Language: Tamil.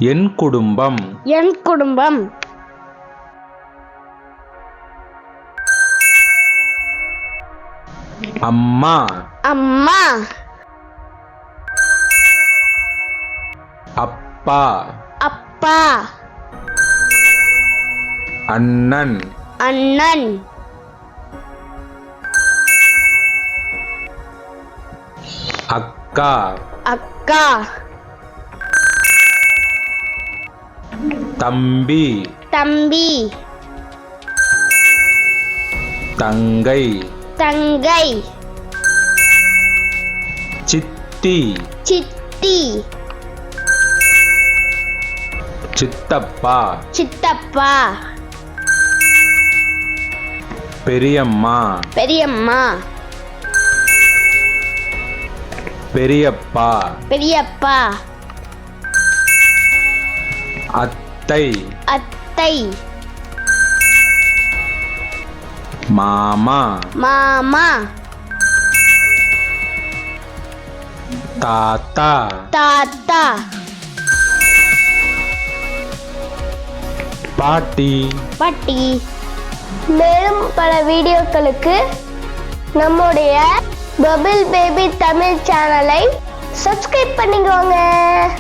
என் குடும்பம். என் குடும்பம். அம்மா. அம்மா. அப்பா. அப்பா. அண்ணன். அண்ணன். அக்கா. அக்கா. தம்பி. தம்பி. தங்கை. தங்கை. சித்தி. சித்தி. சித்தப்பா. சித்தப்பா. பெரியம்மா. பெரியம்மா. பெரியப்பா. பெரியப்பா. அத்தை. அத்தை. மாமா. மாமா. தாத்தா. தாத்தா. பாட்டி. பாட்டி. மேலும் பல வீடியோக்களுக்கு நம்முடைய பபிள் பேபி தமிழ் சேனலை சப்ஸ்கிரைப் பண்ணிக்கோங்க.